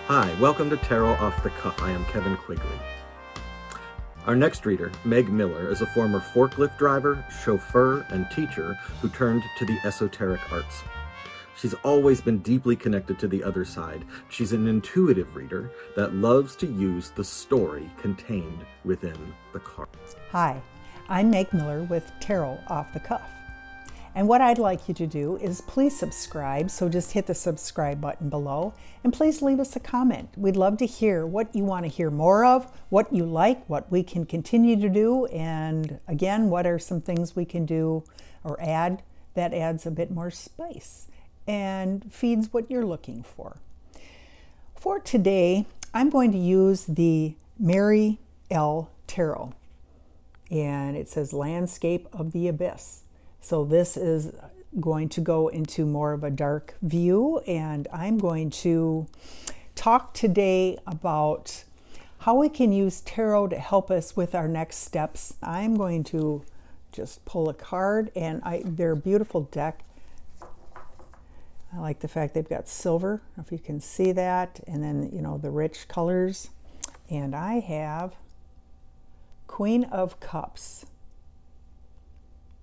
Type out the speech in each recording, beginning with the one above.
Hi, welcome to Tarot Off the Cuff. I am Kevin Quigley. Our next reader, Meg Miller, is a former forklift driver, chauffeur, and teacher who turned to the esoteric arts. She's always been deeply connected to the other side. She's an intuitive reader that loves to use the story contained within the card. Hi, I'm Meg Miller with Tarot Off the Cuff. And what I'd like you to do is please subscribe, so just hit the subscribe button below, and please leave us a comment. We'd love to hear what you want to hear more of, what you like, what we can continue to do, and again, what are some things we can do or add that adds a bit more spice and feeds what you're looking for. For today, I'm going to use the Mary L. Tarot, and it says Landscape of the Abyss. So this is going to go into more of a dark view, and I'm going to talk today about how we can use tarot to help us with our next steps. I'm going to just pull a card, and they're a beautiful deck. I like the fact they've got silver, if you can see that, and then, you know, the rich colors. And I have Queen of Cups.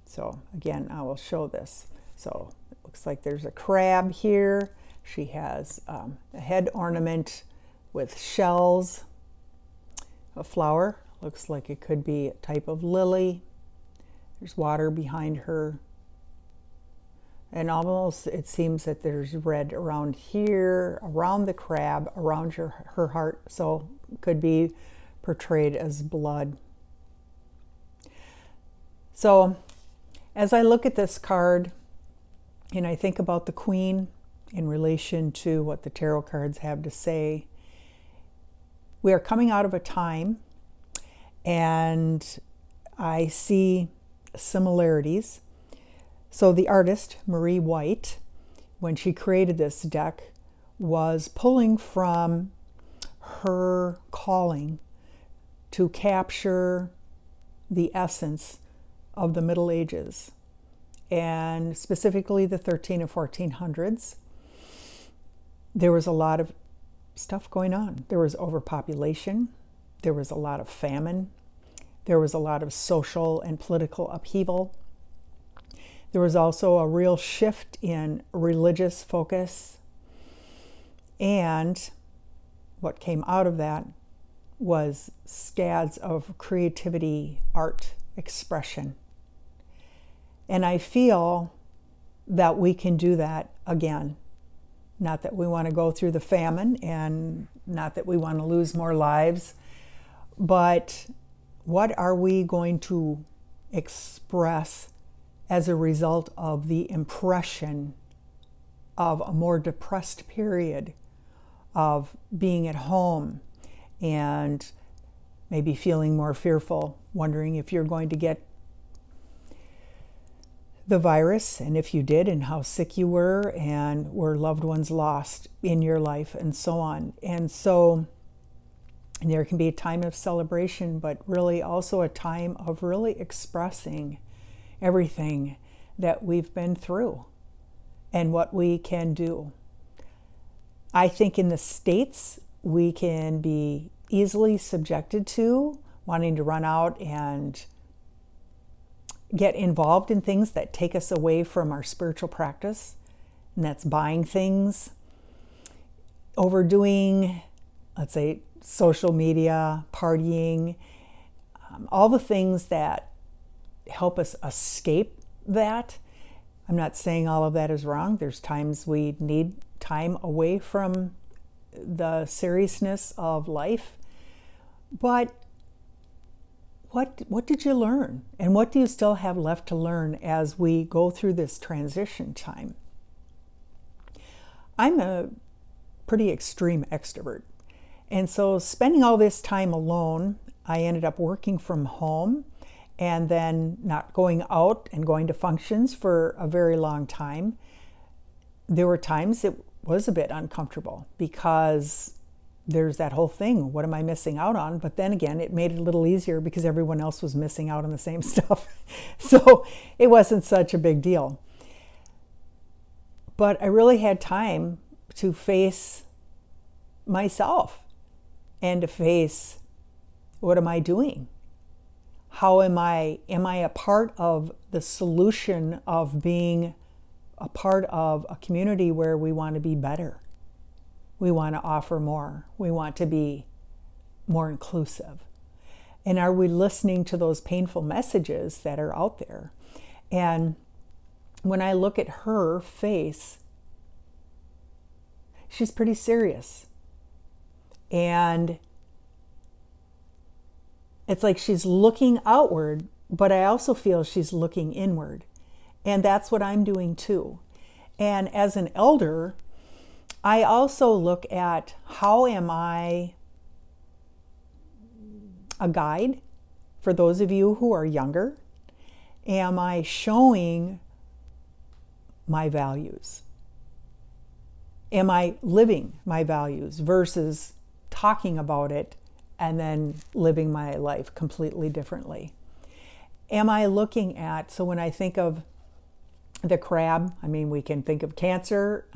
So again, I will show this. So it looks like there's a crab here. She has a head ornament with shells. A flower, looks like it could be a type of lily. There's water behind her. And almost it seems that there's red around here, around the crab, around her heart. So it could be portrayed as blood. So as I look at this card and I think about the Queen in relation to what the tarot cards have to say, we are coming out of a time, and I see similarities. So the artist, Marie White, when she created this deck, was pulling from her calling to capture the essence of the Middle Ages, and specifically the 13 and 1400s. There was a lot of stuff going on. There was overpopulation, there was a lot of famine, there was a lot of social and political upheaval. There was also a real shift in religious focus, and what came out of that was scads of creativity, art, expression. And I feel that we can do that again. Not that we want to go through the famine, and not that we want to lose more lives, but what are we going to express as a result of the impression of a more depressed period of being at home and maybe feeling more fearful, wondering if you're going to get the virus, and if you did, and how sick you were, and were loved ones lost in your life, and so on. And so there can be a time of celebration, but really also a time of really expressing everything that we've been through and what we can do. I think in the States, we can be easily subjected to wanting to run out and get involved in things that take us away from our spiritual practice, and that's buying things, overdoing, let's say, social media, partying, all the things that help us escape that. I'm not saying all of that is wrong. There's times we need time away from the seriousness of life, but what did you learn? And what do you still have left to learn as we go through this transition time? I'm a pretty extreme extrovert. And so spending all this time alone, I ended up working from home and then not going out and going to functions for a very long time. There were times it was a bit uncomfortable because there's that whole thing, what am I missing out on? But then again, it made it a little easier because everyone else was missing out on the same stuff. So it wasn't such a big deal. But I really had time to face myself and to face, what am I doing? How am I a part of the solution of being a part of a community where we want to be better? We want to offer more. We want to be more inclusive. And are we listening to those painful messages that are out there? And when I look at her face, she's pretty serious. And it's like she's looking outward, but I also feel she's looking inward. And that's what I'm doing too. And as an elder, I also look at, how am I a guide for those of you who are younger? Am I showing my values? Am I living my values versus talking about it and then living my life completely differently? Am I looking at, so when I think of the crab, I mean, we can think of Cancer,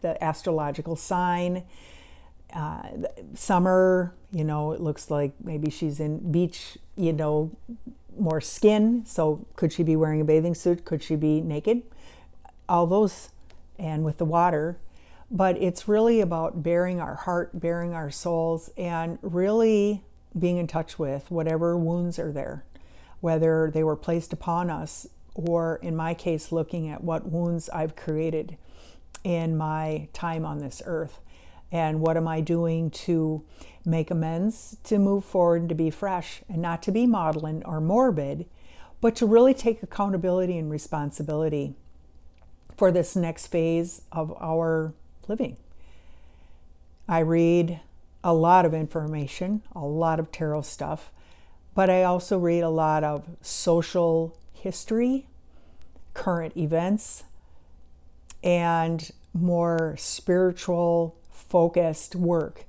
the astrological sign, summer, it looks like maybe she's in beach, more skin. So could she be wearing a bathing suit? Could she be naked? All those, and with the water. But it's really about bearing our heart, bearing our souls, and really being in touch with whatever wounds are there, whether they were placed upon us, or in my case, looking at what wounds I've created in my time on this earth. And what am I doing to make amends, to move forward, and to be fresh, and not to be maudlin or morbid, but to really take accountability and responsibility for this next phase of our living. I read a lot of information, a lot of tarot stuff, but I also read a lot of social history, current events, and more spiritual focused work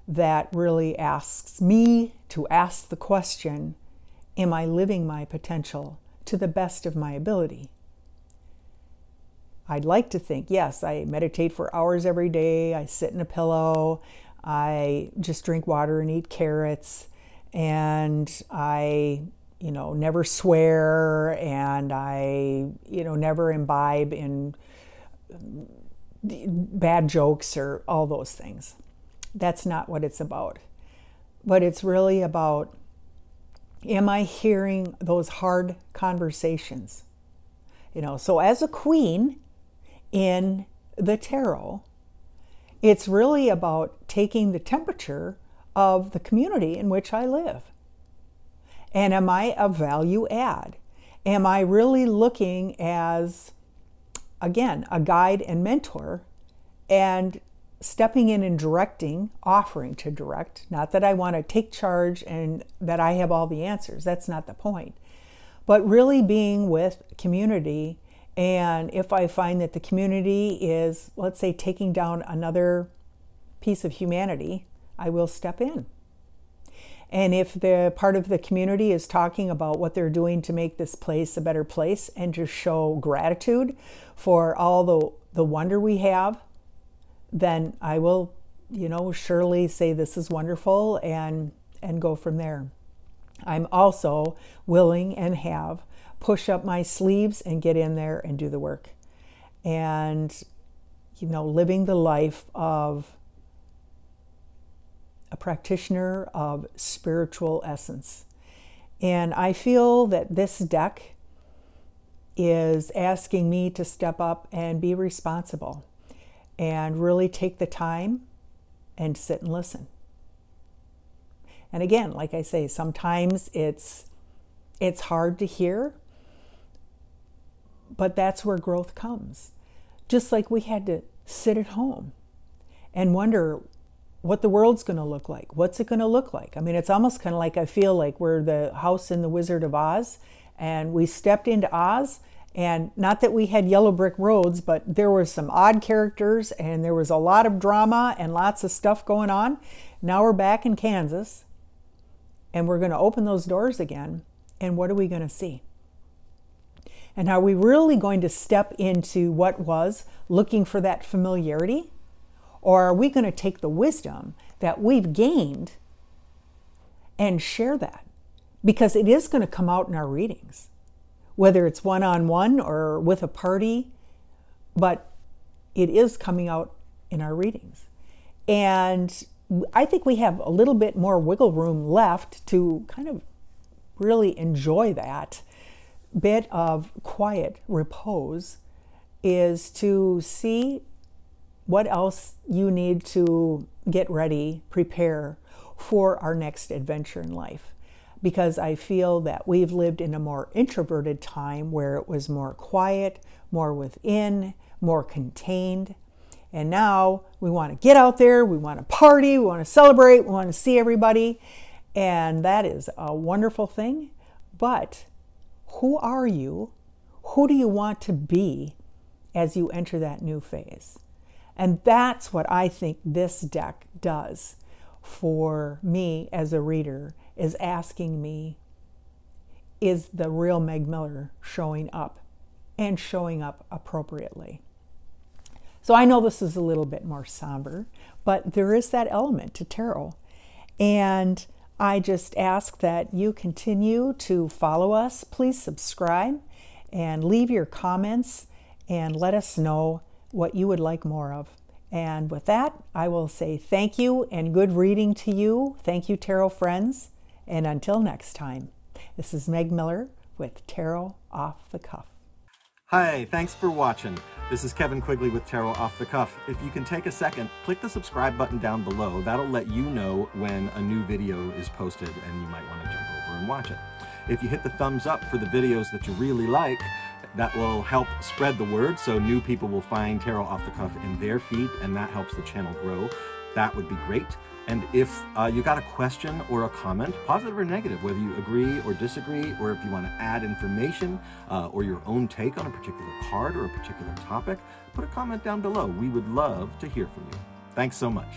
that really asks me to ask the question, am I living my potential to the best of my ability? I'd like to think, yes, I meditate for hours every day, I sit in a pillow, I just drink water and eat carrots, and I, never swear, and I, never imbibe in bad jokes or all those things. That's not what it's about. But it's really about, am I hearing those hard conversations? So as a queen in the tarot, it's really about taking the temperature of the community in which I live. And am I a value add? Am I really looking as, again, a guide and mentor, and stepping in and directing, offering to direct? Not that I want to take charge and that I have all the answers. That's not the point. But really being with community. And if I find that the community is, let's say, taking down another piece of humanity, I will step in. And if the part of the community is talking about what they're doing to make this place a better place and to show gratitude for all the wonder we have, then I will, surely say this is wonderful and go from there. I'm also willing and have push up my sleeves and get in there and do the work. And, living the life of a practitioner of spiritual essence. And I feel that this deck is asking me to step up and be responsible and really take the time and sit and listen. And again, like I say, sometimes it's hard to hear, but that's where growth comes. Just like we had to sit at home and wonder what the world's going to look like. What's it going to look like? I mean, it's almost kind of like I feel like we're the house in the Wizard of Oz, and we stepped into Oz, and not that we had yellow brick roads, but there were some odd characters, and there was a lot of drama and lots of stuff going on. Now we're back in Kansas, and we're going to open those doors again, and what are we going to see? And are we really going to step into what was, looking for that familiarity? Or are we going to take the wisdom that we've gained and share that? Because it is going to come out in our readings, whether it's one-on-one or with a party, but it is coming out in our readings. And I think we have a little bit more wiggle room left to kind of really enjoy that bit of quiet repose, is to see what else you need to get ready, prepare for our next adventure in life. Because I feel that we've lived in a more introverted time where it was more quiet, more within, more contained. And now we want to get out there, we want to party, we want to celebrate, we want to see everybody. And that is a wonderful thing. But who are you? Who do you want to be as you enter that new phase? And that's what I think this deck does for me as a reader, is asking me, is the real Meg Miller showing up, and showing up appropriately? So I know this is a little bit more somber, but there is that element to tarot. And I just ask that you continue to follow us. Please subscribe and leave your comments and let us know what you would like more of. And with that, I will say thank you and good reading to you. Thank you, tarot friends. And until next time, this is Meg Miller with Tarot Off the Cuff. Hi, thanks for watching. This is Kevin Quigley with Tarot Off the Cuff. If you can take a second, click the subscribe button down below. That'll let you know when a new video is posted and you might want to jump over and watch it. If you hit the thumbs up for the videos that you really like, that will help spread the word so new people will find Tarot Off the Cuff in their feed, and that helps the channel grow. That would be great. And if you got a question or a comment, positive or negative, whether you agree or disagree, or if you want to add information or your own take on a particular card or a particular topic, put a comment down below. We would love to hear from you. Thanks so much.